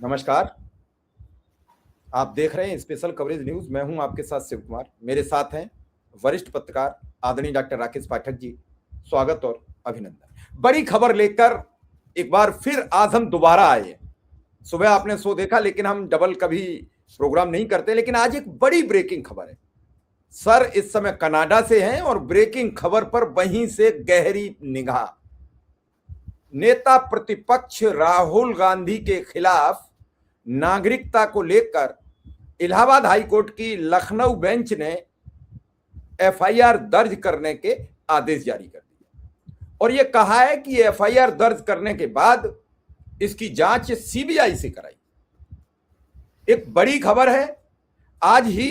नमस्कार। आप देख रहे हैं स्पेशल कवरेज न्यूज। मैं हूं आपके साथ शिव कुमार। मेरे साथ हैं वरिष्ठ पत्रकार आदरणीय डॉक्टर राकेश पाठक जी। स्वागत और अभिनंदन। बड़ी खबर लेकर एक बार फिर आज हम दोबारा आए हैं। सुबह आपने शो देखा, लेकिन हम डबल कभी प्रोग्राम नहीं करते। लेकिन आज एक बड़ी ब्रेकिंग खबर है। सर इस समय कनाडा से हैं और ब्रेकिंग खबर पर वहीं से गहरी निगाह। नेता प्रतिपक्ष राहुल गांधी के खिलाफ नागरिकता को लेकर इलाहाबाद हाईकोर्ट की लखनऊ बेंच ने एफआईआर दर्ज करने के आदेश जारी कर दिए और यह कहा है कि एफआईआर दर्ज करने के बाद इसकी जांच सीबीआई से कराई। एक बड़ी खबर है। आज ही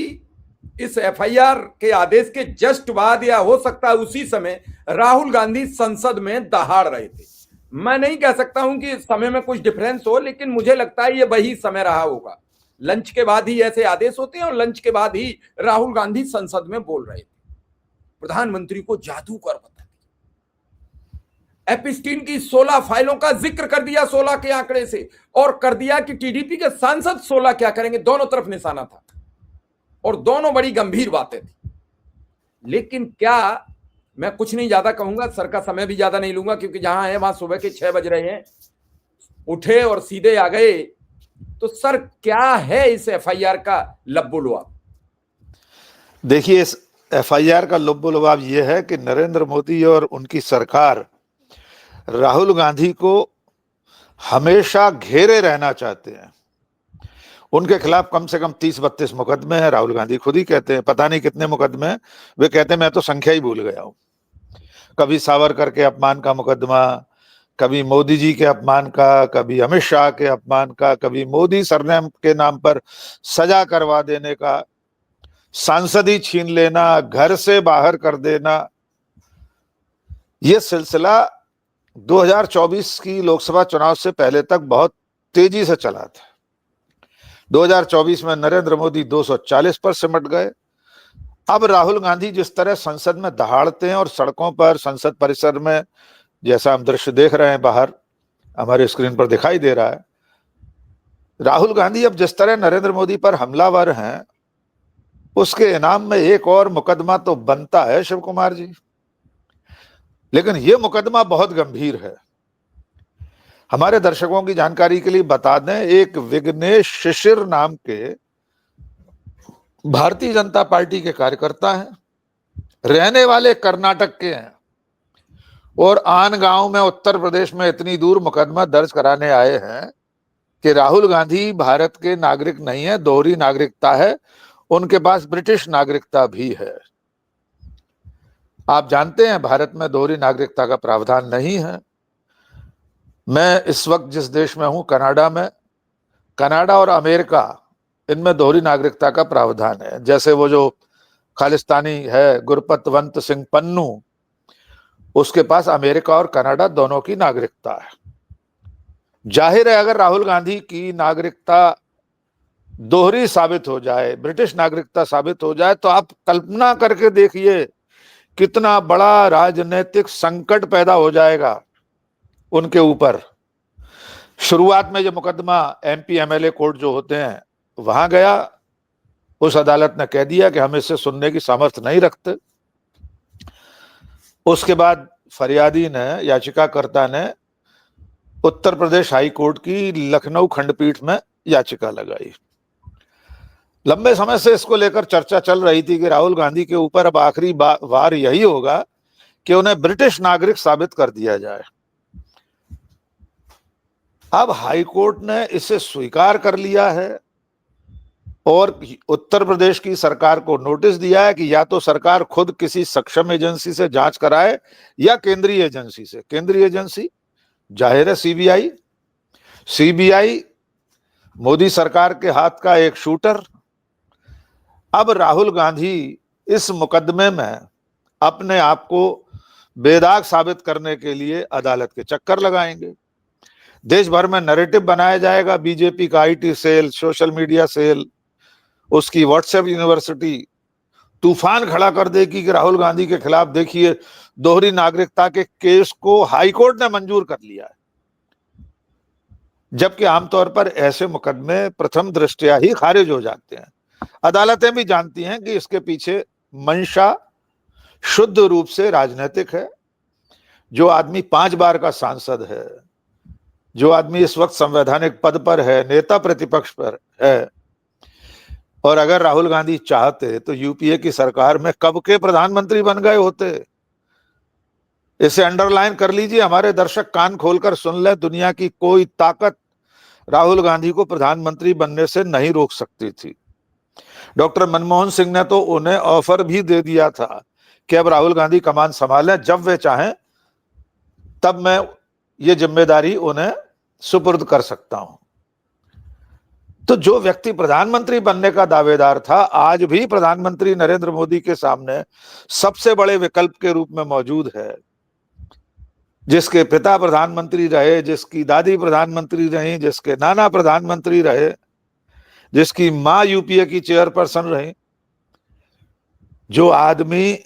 इस एफआईआर के आदेश के जस्ट बाद या हो सकता है उसी समय राहुल गांधी संसद में दहाड़ रहे थे। मैं नहीं कह सकता हूं कि समय में कुछ डिफरेंस हो, लेकिन मुझे लगता है यह वही समय रहा होगा। लंच के बाद ही ऐसे आदेश होते हैं और लंच के बाद ही राहुल गांधी संसद में बोल रहे थे। प्रधानमंत्री को जादूगर बता दिया। एपिस्टीन की 16 फाइलों का जिक्र कर दिया 16 के आंकड़े से, और कर दिया कि टीडीपी के सांसद 16 क्या करेंगे। दोनों तरफ निशाना था और दोनों बड़ी गंभीर बातें थी। लेकिन क्या, मैं कुछ नहीं ज्यादा कहूंगा, सर का समय भी ज्यादा नहीं लूंगा, क्योंकि जहां है वहां सुबह के 6 बज रहे हैं। उठे और सीधे आ गए। तो सर क्या है इस एफआईआर का लब्बो लुआब? देखिए, इस एफआईआर का लब्बो लुआब यह है कि नरेंद्र मोदी और उनकी सरकार राहुल गांधी को हमेशा घेरे रहना चाहते हैं। उनके खिलाफ कम से कम 30-32 मुकदमे हैं। राहुल गांधी खुद ही कहते हैं पता नहीं कितने मुकदमे हैं। वे कहते हैं मैं तो संख्या ही भूल गया हूं। कभी सावरकर के अपमान का मुकदमा, कभी मोदी जी के अपमान का, कभी अमित शाह के अपमान का, कभी मोदी सरनेम के नाम पर सजा करवा देने का, सांसदी छीन लेना, घर से बाहर कर देना। यह सिलसिला 2024 की लोकसभा चुनाव से पहले तक बहुत तेजी से चला था। 2024 में नरेंद्र मोदी 240 पर सिमट गए। अब राहुल गांधी जिस तरह संसद में दहाड़ते हैं और सड़कों पर, संसद परिसर में, जैसा हम दृश्य देख रहे हैं बाहर हमारे स्क्रीन पर दिखाई दे रहा है, राहुल गांधी अब जिस तरह नरेंद्र मोदी पर हमलावर हैं, उसके इनाम में एक और मुकदमा तो बनता है शिव कुमार जी। लेकिन यह मुकदमा बहुत गंभीर है। हमारे दर्शकों की जानकारी के लिए बता दें, एक विघ्नेश शिशिर नाम के भारतीय जनता पार्टी के कार्यकर्ता हैं, रहने वाले कर्नाटक के हैं और आन गांव में उत्तर प्रदेश में इतनी दूर मुकदमा दर्ज कराने आए हैं कि राहुल गांधी भारत के नागरिक नहीं है, दोहरी नागरिकता है, उनके पास ब्रिटिश नागरिकता भी है। आप जानते हैं भारत में दोहरी नागरिकता का प्रावधान नहीं है। मैं इस वक्त जिस देश में हूं, कनाडा में, कनाडा और अमेरिका, इनमें दोहरी नागरिकता का प्रावधान है। जैसे वो जो खालिस्तानी है गुरपतवंत सिंह पन्नू, उसके पास अमेरिका और कनाडा दोनों की नागरिकता है। जाहिर है अगर राहुल गांधी की नागरिकता दोहरी साबित हो जाए, ब्रिटिश नागरिकता साबित हो जाए, तो आप कल्पना करके देखिए कितना बड़ा राजनीतिक संकट पैदा हो जाएगा उनके ऊपर। शुरुआत में जो मुकदमा एमपी एमएलए कोर्ट जो होते हैं वहां गया, उस अदालत ने कह दिया कि हम इससे सुनने की सामर्थ्य नहीं रखते। उसके बाद फरियादी ने, याचिकाकर्ता ने उत्तर प्रदेश हाई कोर्ट की लखनऊ खंडपीठ में याचिका लगाई। लंबे समय से इसको लेकर चर्चा चल रही थी कि राहुल गांधी के ऊपर अब आखिरी वार यही होगा कि उन्हें ब्रिटिश नागरिक साबित कर दिया जाए। अब हाई कोर्ट ने इसे स्वीकार कर लिया है और उत्तर प्रदेश की सरकार को नोटिस दिया है कि या तो सरकार खुद किसी सक्षम एजेंसी से जांच कराए या केंद्रीय एजेंसी से। केंद्रीय एजेंसी जाहिर है सीबीआई। सीबीआई मोदी सरकार के हाथ का एक शूटर। अब राहुल गांधी इस मुकदमे में अपने आप को बेदाग साबित करने के लिए अदालत के चक्कर लगाएंगे। देश भर में नैरेटिव बनाया जाएगा। बीजेपी का IT cell, social media cell, उसकी व्हाट्सएप यूनिवर्सिटी तूफान खड़ा कर देगी कि राहुल गांधी के खिलाफ देखिए दोहरी नागरिकता के केस को हाईकोर्ट ने मंजूर कर लिया है। जबकि आमतौर पर ऐसे मुकदमे प्रथम दृष्टया ही खारिज हो जाते हैं। अदालतें भी जानती हैं कि इसके पीछे मंशा शुद्ध रूप से राजनीतिक है। जो आदमी 5 बार का सांसद है, जो आदमी इस वक्त संवैधानिक पद पर है, नेता प्रतिपक्ष पर है, और अगर राहुल गांधी चाहते तो यूपीए की सरकार में कब के प्रधानमंत्री बन गए होते। इसे अंडरलाइन कर लीजिए, हमारे दर्शक कान खोलकर सुन ले, दुनिया की कोई ताकत राहुल गांधी को प्रधानमंत्री बनने से नहीं रोक सकती थी। डॉक्टर मनमोहन सिंह ने तो उन्हें ऑफर भी दे दिया था कि अब राहुल गांधी कमान संभालें, जब वे चाहें तब मैं ये जिम्मेदारी उन्हें सुपुर्द कर सकता हूं। तो जो व्यक्ति प्रधानमंत्री बनने का दावेदार था, आज भी प्रधानमंत्री नरेंद्र मोदी के सामने सबसे बड़े विकल्प के रूप में मौजूद है। जिसके पिता प्रधानमंत्री रहे, जिसकी दादी प्रधानमंत्री रही, जिसके नाना प्रधानमंत्री रहे, जिसकी मां यूपीए की चेयरपर्सन रही, जो आदमी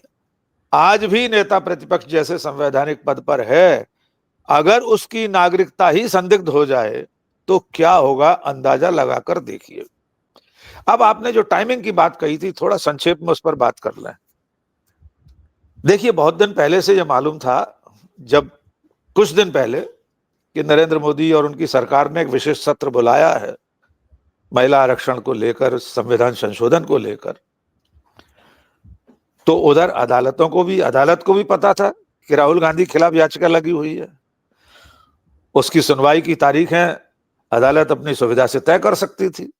आज भी नेता प्रतिपक्ष जैसे संवैधानिक पद पर है, अगर उसकी नागरिकता ही संदिग्ध हो जाए तो क्या होगा, अंदाजा लगाकर देखिए। अब आपने जो टाइमिंग की बात कही थी, थोड़ा संक्षेप में उस पर बात कर लें। देखिए, बहुत दिन पहले से यह मालूम था, जब कुछ दिन पहले, कि नरेंद्र मोदी और उनकी सरकार ने एक विशेष सत्र बुलाया है महिला आरक्षण को लेकर, संविधान संशोधन को लेकर। तो उधर अदालत को भी पता था कि राहुल गांधी के खिलाफ याचिका लगी हुई है। उसकी सुनवाई की तारीखें अदालत अपनी सुविधा से तय कर सकती थी।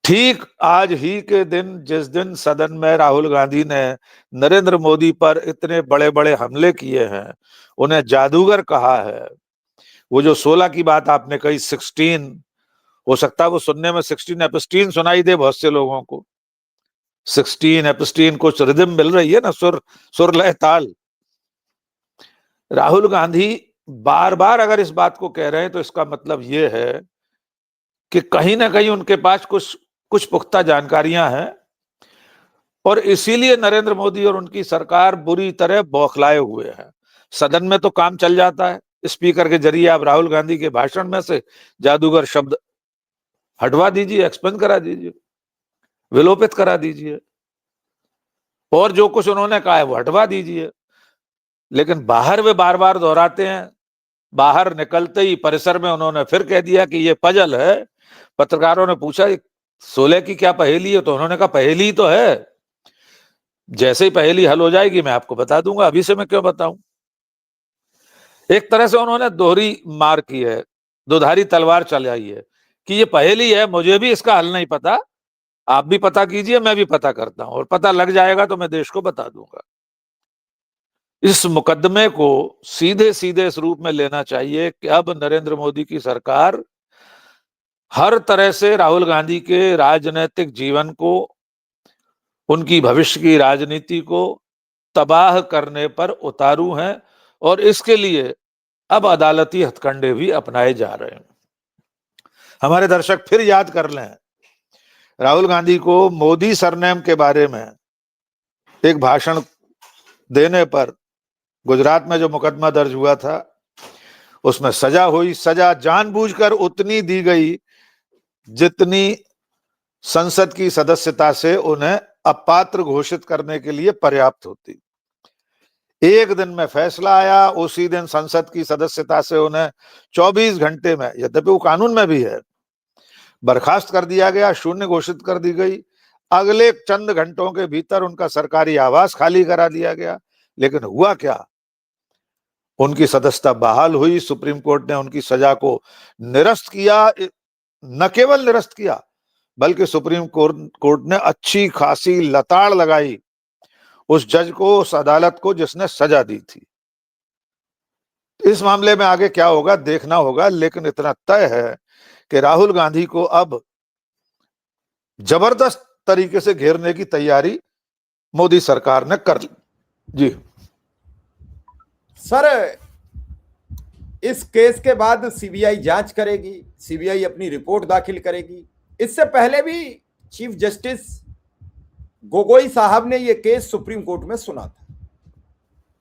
ठीक आज ही के दिन, जिस दिन सदन में राहुल गांधी ने नरेंद्र मोदी पर इतने बड़े बड़े हमले किए हैं, उन्हें जादूगर कहा है, वो जो 16 की बात आपने कही, 16 हो सकता है वो सुनने में 16 एपिस्टीन सुनाई दे बहुत से लोगों को। 16 एपिस्टीन, कुछ रिदम मिल रही है ना, सुर लय ताल। राहुल गांधी बार बार अगर इस बात को कह रहे हैं तो इसका मतलब यह है कि कहीं ना कहीं उनके पास कुछ पुख्ता जानकारियां हैं, और इसीलिए नरेंद्र मोदी और उनकी सरकार बुरी तरह बौखलाए हुए हैं। सदन में तो काम चल जाता है, स्पीकर के जरिए आप राहुल गांधी के भाषण में से जादूगर शब्द हटवा दीजिए, एक्सपेंड करा दीजिए, विलोपित करा दीजिए, और जो कुछ उन्होंने कहा है वो हटवा दीजिए। लेकिन बाहर वे बार बार दोहराते हैं। बाहर निकलते ही परिसर में उन्होंने फिर कह दिया कि ये पजल है। पत्रकारों ने पूछा 16 की क्या पहेली है, तो उन्होंने कहा पहेली ही तो है, जैसे ही पहेली हल हो जाएगी मैं आपको बता दूंगा, अभी से मैं क्यों बताऊं। एक तरह से उन्होंने दोहरी मार की है, दुधारी तलवार चलाई है कि ये पहेली है, मुझे भी इसका हल नहीं पता, आप भी पता कीजिए, मैं भी पता करता हूं, और पता लग जाएगा तो मैं देश को बता दूंगा। इस मुकदमे को सीधे सीधे इस रूप में लेना चाहिए कि अब नरेंद्र मोदी की सरकार हर तरह से राहुल गांधी के राजनीतिक जीवन को, उनकी भविष्य की राजनीति को तबाह करने पर उतारू हैं, और इसके लिए अब अदालती हथकंडे भी अपनाए जा रहे हैं। हमारे दर्शक फिर याद कर लें, राहुल गांधी को मोदी सरनेम के बारे में एक भाषण देने पर गुजरात में जो मुकदमा दर्ज हुआ था, उसमें सजा हुई। सजा जानबूझकर उतनी दी गई जितनी संसद की सदस्यता से उन्हें अपात्र घोषित करने के लिए पर्याप्त होती। एक दिन में फैसला आया, उसी दिन संसद की सदस्यता से उन्हें 24 घंटे में, यद्यपि वो कानून में भी है, बर्खास्त कर दिया गया, शून्य घोषित कर दी गई। अगले चंद घंटों के भीतर उनका सरकारी आवास खाली करा दिया गया। लेकिन हुआ क्या, उनकी सदस्यता बहाल हुई। सुप्रीम कोर्ट ने उनकी सजा को निरस्त किया। न केवल निरस्त किया, बल्कि सुप्रीम कोर्ट ने अच्छी खासी लताड़ लगाई उस जज को, उस अदालत को जिसने सजा दी थी। इस मामले में आगे क्या होगा देखना होगा, लेकिन इतना तय है कि राहुल गांधी को अब जबरदस्त तरीके से घेरने की तैयारी मोदी सरकार ने कर ली। जी सर, इस केस के बाद सीबीआई जांच करेगी, सीबीआई अपनी रिपोर्ट दाखिल करेगी। इससे पहले भी चीफ जस्टिस गोगोई साहब ने यह केस सुप्रीम कोर्ट में सुना था,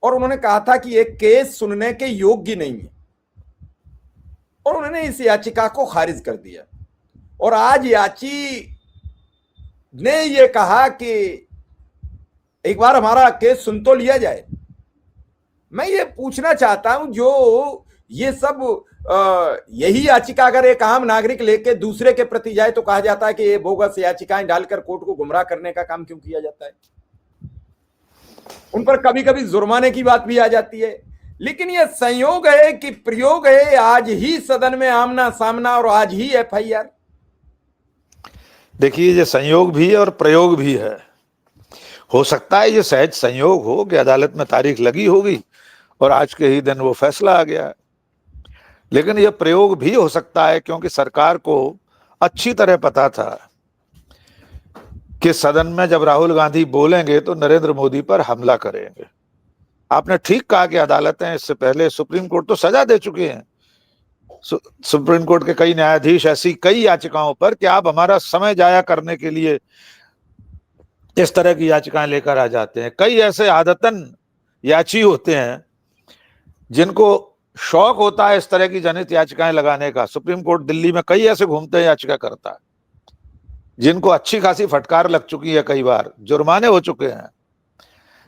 और उन्होंने कहा था कि यह केस सुनने के योग्य नहीं है। और उन्होंने इस याचिका को खारिज कर दिया। और आज याची ने यह कहा कि एक बार हमारा केस सुन तो लिया जाए। मैं ये पूछना चाहता हूं, जो ये सब यही याचिका अगर एक आम नागरिक लेके दूसरे के प्रति जाए तो कहा जाता है कि ये बोगस याचिकाएं डालकर कोर्ट को गुमराह करने का काम क्यों किया जाता है। उन पर कभी कभी जुर्माने की बात भी आ जाती है। लेकिन ये संयोग है कि प्रयोग है आज ही सदन में आमना सामना और आज ही एफआईआर। देखिए, ये संयोग भी है और प्रयोग भी है। हो सकता है ये सहज संयोग हो कि अदालत में तारीख लगी होगी और आज के ही दिन वो फैसला आ गया। लेकिन यह प्रयोग भी हो सकता है क्योंकि सरकार को अच्छी तरह पता था कि सदन में जब राहुल गांधी बोलेंगे तो नरेंद्र मोदी पर हमला करेंगे। आपने ठीक कहा कि अदालतें इससे पहले, सुप्रीम कोर्ट तो सजा दे चुकी हैं। सुप्रीम कोर्ट के कई न्यायाधीश ऐसी कई याचिकाओं पर कि आप हमारा समय जाया करने के लिए इस तरह की याचिकाएं लेकर आ जाते हैं। कई ऐसे आदतन याची होते हैं जिनको शौक होता है इस तरह की जनहित याचिकाएं लगाने का। सुप्रीम कोर्ट दिल्ली में कई ऐसे घूमते हैं याचिका करता है जिनको अच्छी खासी फटकार लग चुकी है, कई बार जुर्माने हो चुके हैं।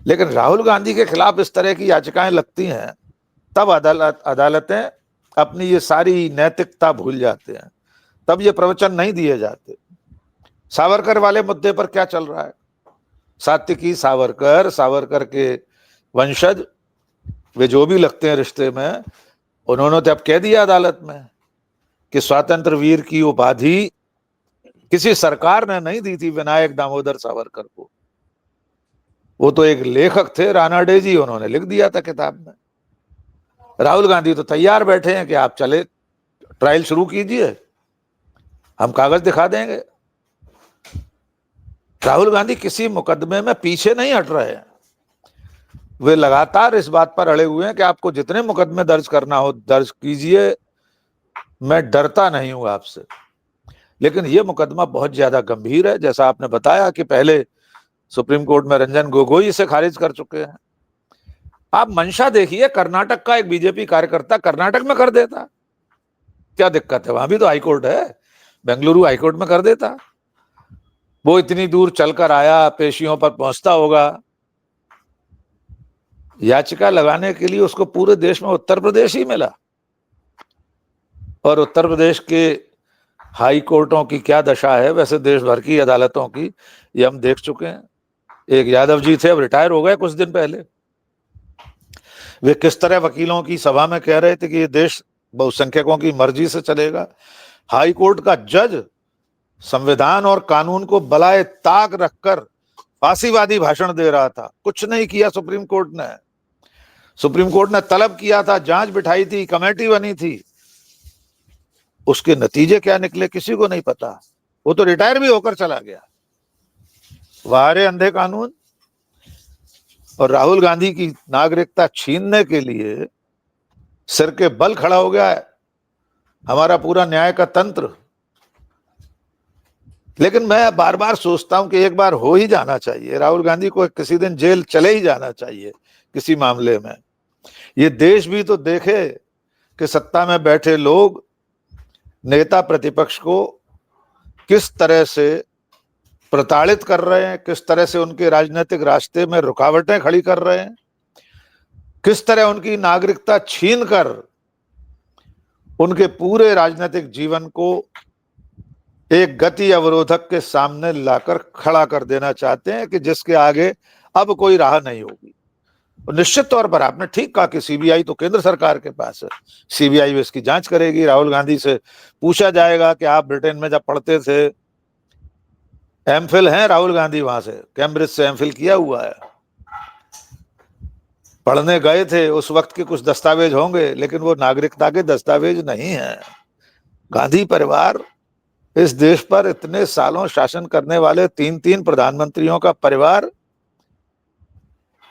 लेकिन राहुल गांधी के खिलाफ इस तरह की याचिकाएं लगती हैं तब अदालतें अपनी ये सारी नैतिकता भूल जाते हैं, तब ये प्रवचन नहीं दिए जाते। सावरकर वाले मुद्दे पर क्या चल रहा है? सात्विकी सावरकर के वंशज, वे जो भी लगते हैं रिश्ते में, उन्होंने तो अब कह दिया अदालत में कि स्वतंत्र वीर की उपाधि किसी सरकार ने नहीं दी थी विनायक दामोदर सावरकर को। वो तो एक लेखक थे, रानाडे जी, उन्होंने लिख दिया था किताब में। राहुल गांधी तो तैयार बैठे हैं कि आप चले, ट्रायल शुरू कीजिए, हम कागज दिखा देंगे। राहुल गांधी किसी मुकदमे में पीछे नहीं हट रहे हैं। वे लगातार इस बात पर अड़े हुए हैं कि आपको जितने मुकदमे दर्ज करना हो दर्ज कीजिए, मैं डरता नहीं हूं आपसे। लेकिन यह मुकदमा बहुत ज्यादा गंभीर है। जैसा आपने बताया कि पहले सुप्रीम कोर्ट में रंजन गोगोई इसे खारिज कर चुके हैं। आप मंशा देखिए, कर्नाटक का एक बीजेपी कार्यकर्ता कर्नाटक में कर देता, क्या दिक्कत है? वहां भी तो हाईकोर्ट है, बेंगलुरु हाईकोर्ट में कर देता। वो इतनी दूर चलकर आया, पेशियों पर पहुंचता होगा। याचिका लगाने के लिए उसको पूरे देश में उत्तर प्रदेश ही मिला। और उत्तर प्रदेश के हाई कोर्टों की क्या दशा है, वैसे देश भर की अदालतों की, ये हम देख चुके हैं। एक यादव जी थे, अब रिटायर हो गए कुछ दिन पहले। वे किस तरह वकीलों की सभा में कह रहे थे कि ये देश बहुसंख्यकों की मर्जी से चलेगा। हाई कोर्ट का जज संविधान और कानून को बलाए ताक रखकर फांसीवादी भाषण दे रहा था। कुछ नहीं किया सुप्रीम कोर्ट ने। सुप्रीम कोर्ट ने तलब किया था, जांच बिठाई थी, कमेटी बनी थी, उसके नतीजे क्या निकले किसी को नहीं पता। वो तो रिटायर भी होकर चला गया। वारे अंधे कानून। और राहुल गांधी की नागरिकता छीनने के लिए सिर के बल खड़ा हो गया है हमारा पूरा न्याय का तंत्र। लेकिन मैं बार बार सोचता हूं कि एक बार हो ही जाना चाहिए, राहुल गांधी को किसी दिन जेल चले ही जाना चाहिए किसी मामले में। ये देश भी तो देखे कि सत्ता में बैठे लोग नेता प्रतिपक्ष को किस तरह से प्रताड़ित कर रहे हैं, किस तरह से उनके राजनीतिक रास्ते में रुकावटें खड़ी कर रहे हैं, किस तरह उनकी नागरिकता छीनकर उनके पूरे राजनीतिक जीवन को एक गति अवरोधक के सामने लाकर खड़ा कर देना चाहते हैं कि जिसके आगे अब कोई राह नहीं होगी। और निश्चित तौर पर आपने ठीक कहा कि सीबीआई तो केंद्र सरकार के पास है, सीबीआई इसकी जांच करेगी। राहुल गांधी से पूछा जाएगा कि आप ब्रिटेन में जब पढ़ते थे, एमफिल हैं राहुल गांधी, वहां से कैम्ब्रिज से एमफिल किया हुआ है, पढ़ने गए थे, उस वक्त के कुछ दस्तावेज होंगे, लेकिन वो नागरिकता के दस्तावेज नहीं है। गांधी परिवार इस देश पर इतने सालों शासन करने वाले 3-3 प्रधानमंत्रियों का परिवार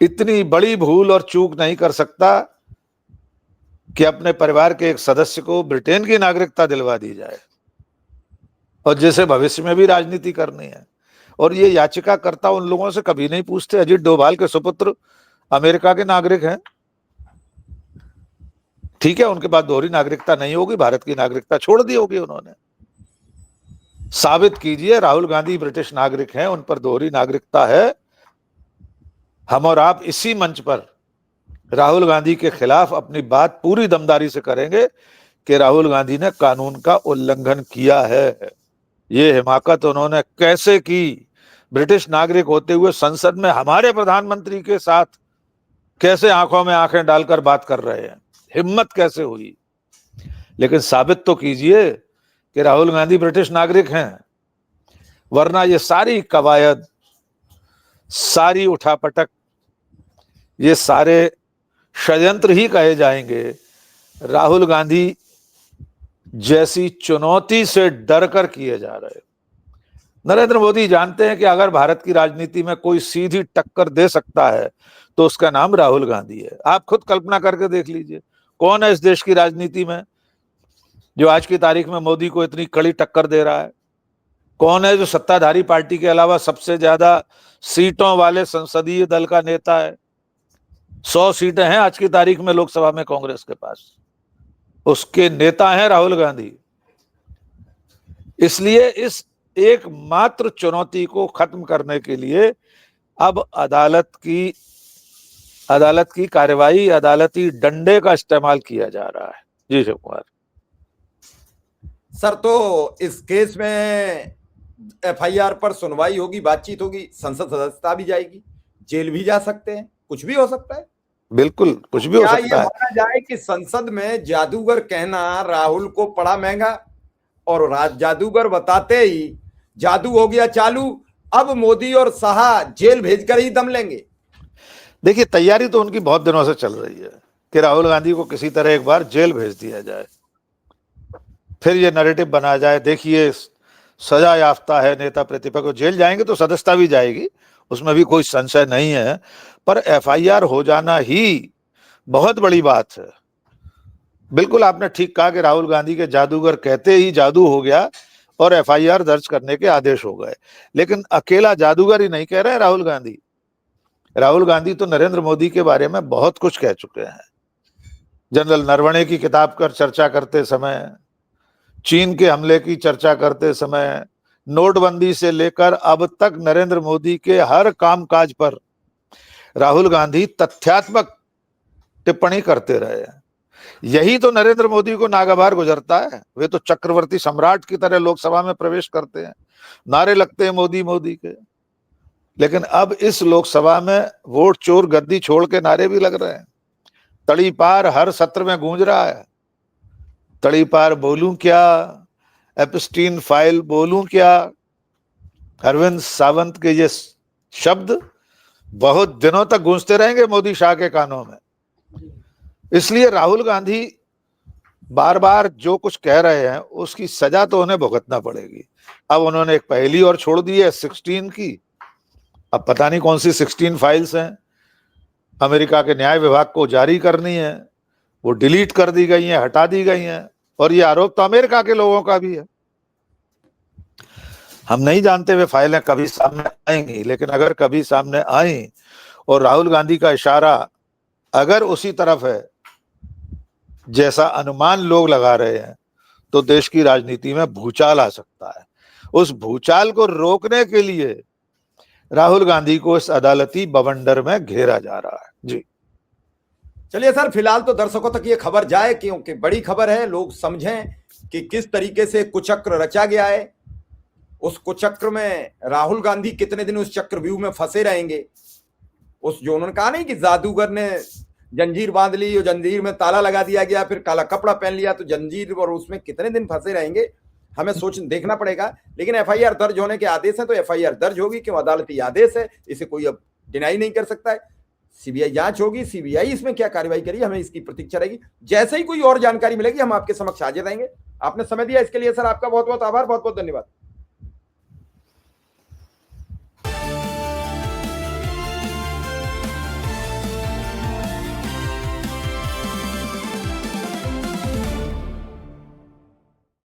इतनी बड़ी भूल और चूक नहीं कर सकता कि अपने परिवार के एक सदस्य को ब्रिटेन की नागरिकता दिलवा दी जाए, और जिसे भविष्य में भी राजनीति करनी है। और ये याचिकाकर्ता उन लोगों से कभी नहीं पूछते। अजीत डोभाल के सुपुत्र अमेरिका के नागरिक हैं, ठीक है, उनके पास दोहरी नागरिकता नहीं होगी, भारत की नागरिकता छोड़ दी होगी उन्होंने। साबित कीजिए राहुल गांधी ब्रिटिश नागरिक हैं, उन पर दोहरी नागरिकता है। हम और आप इसी मंच पर राहुल गांधी के खिलाफ अपनी बात पूरी दमदारी से करेंगे कि राहुल गांधी ने कानून का उल्लंघन किया है। ये हिमाकत उन्होंने कैसे की? ब्रिटिश नागरिक होते हुए संसद में हमारे प्रधानमंत्री के साथ कैसे आंखों में आंखें डालकर बात कर रहे हैं? हिम्मत कैसे हुई? लेकिन साबित तो कीजिए कि राहुल गांधी ब्रिटिश नागरिक हैं, वरना ये सारी कवायद, सारी उठापटक, ये सारे षड्यंत्र ही कहे जाएंगे। राहुल गांधी जैसी चुनौती से डरकर किए जा रहे। नरेंद्र मोदी जानते हैं कि अगर भारत की राजनीति में कोई सीधी टक्कर दे सकता है तो उसका नाम राहुल गांधी है। आप खुद कल्पना करके देख लीजिए, कौन है इस देश की राजनीति में जो आज की तारीख में मोदी को इतनी कड़ी टक्कर दे रहा है? कौन है जो सत्ताधारी पार्टी के अलावा सबसे ज्यादा सीटों वाले संसदीय दल का नेता है? 100 सीटें हैं आज की तारीख में लोकसभा में कांग्रेस के पास, उसके नेता हैं राहुल गांधी। इसलिए इस एकमात्र चुनौती को खत्म करने के लिए अब अदालत की कार्रवाई, अदालती डंडे का इस्तेमाल किया जा रहा है। जी शिव कुमार सर, तो इस केस में एफआईआर पर सुनवाई होगी, बातचीत होगी, संसद सदस्यता भी जाएगी, जेल भी जा सकते हैं, कुछ भी हो सकता है। बिल्कुल कुछ भी हो सकता है। माना जाए कि संसद में जादूगर कहना राहुल को पड़ा महंगा, और जादूगर बताते ही जादू हो गया चालू। अब मोदी और शाह जेल भेजकर ही दम लेंगे। देखिए, तैयारी तो उनकी बहुत दिनों से चल रही है कि राहुल गांधी को किसी तरह एक बार जेल भेज दिया जाए, फिर ये नैरेटिव बना जाए, देखिए सजा याफ्ता है नेता प्रतिपक्ष, जेल जाएंगे तो सदस्यता भी जाएगी, उसमें भी कोई संशय नहीं है। पर एफआईआर हो जाना ही बहुत बड़ी बात है। बिल्कुल आपने ठीक कहा कि राहुल गांधी के जादूगर कहते ही जादू हो गया और एफआईआर दर्ज करने के आदेश हो गए। लेकिन अकेला जादूगर ही नहीं कह रहे हैं राहुल गांधी। राहुल गांधी तो नरेंद्र मोदी के बारे में बहुत कुछ कह चुके हैं। जनरल नरवणे की किताब पर चर्चा करते समय, चीन के हमले की चर्चा करते समय, नोटबंदी से लेकर अब तक नरेंद्र मोदी के हर कामकाज पर राहुल गांधी तथ्यात्मक टिप्पणी करते रहे हैं। यही तो नरेंद्र मोदी को नागवार गुजरता है। वे तो चक्रवर्ती सम्राट की तरह लोकसभा में प्रवेश करते हैं, नारे लगते हैं मोदी मोदी के। लेकिन अब इस लोकसभा में वोट चोर गद्दी छोड़ के नारे भी लग रहे हैं। तड़ी पार हर सत्र में गूंज रहा है। तड़ी पार बोलूं क्या, एप्स्टीन फाइल बोलूं क्या, अरविंद सावंत के ये शब्द बहुत दिनों तक गूंजते रहेंगे मोदी शाह के कानों में। इसलिए राहुल गांधी बार बार जो कुछ कह रहे हैं उसकी सजा तो उन्हें भुगतना पड़ेगी। अब उन्होंने एक पहेली और छोड़ दी है 16 की। अब पता नहीं कौन सी 16 फाइल्स हैं, अमेरिका के न्याय विभाग को जारी करनी है, वो डिलीट कर दी गई हैं, हटा दी गई हैं। और ये आरोप तो अमेरिका के लोगों का भी है। हम नहीं जानते वे फाइलें कभी सामने आएंगी, लेकिन अगर कभी सामने आई और राहुल गांधी का इशारा अगर उसी तरफ है जैसा अनुमान लोग लगा रहे हैं, तो देश की राजनीति में भूचाल आ सकता है। उस भूचाल को रोकने के लिए राहुल गांधी को इस अदालती बवंडर में घेरा जा रहा है। जी चलिए सर, फिलहाल तो दर्शकों तक ये खबर जाए, क्योंकि बड़ी खबर है, लोग समझें कि किस तरीके से कुचक्र रचा गया है। उस कुचक्र में राहुल गांधी कितने दिन उस चक्रव्यूह में फंसे रहेंगे। उस जो उन्होंने कहा नहीं कि जादूगर ने जंजीर बांध ली और जंजीर में ताला लगा दिया गया, फिर काला कपड़ा पहन लिया, तो जंजीर और उसमें कितने दिन फंसे रहेंगे हमें देखना पड़ेगा। लेकिन एफआईआर दर्ज होने के आदेश है तो एफआईआर दर्ज होगी, क्यों अदालती आदेश है, इसे कोई अब डिनाई नहीं कर सकता है। सीबीआई जांच होगी, सीबीआई इसमें क्या कार्रवाई करेगी, हमें इसकी प्रतीक्षा रहेगी। जैसे ही कोई और जानकारी मिलेगी हम आपके समक्ष हाजिर रहेंगे। आपने समय दिया इसके लिए सर आपका बहुत बहुत आभार, बहुत बहुत धन्यवाद।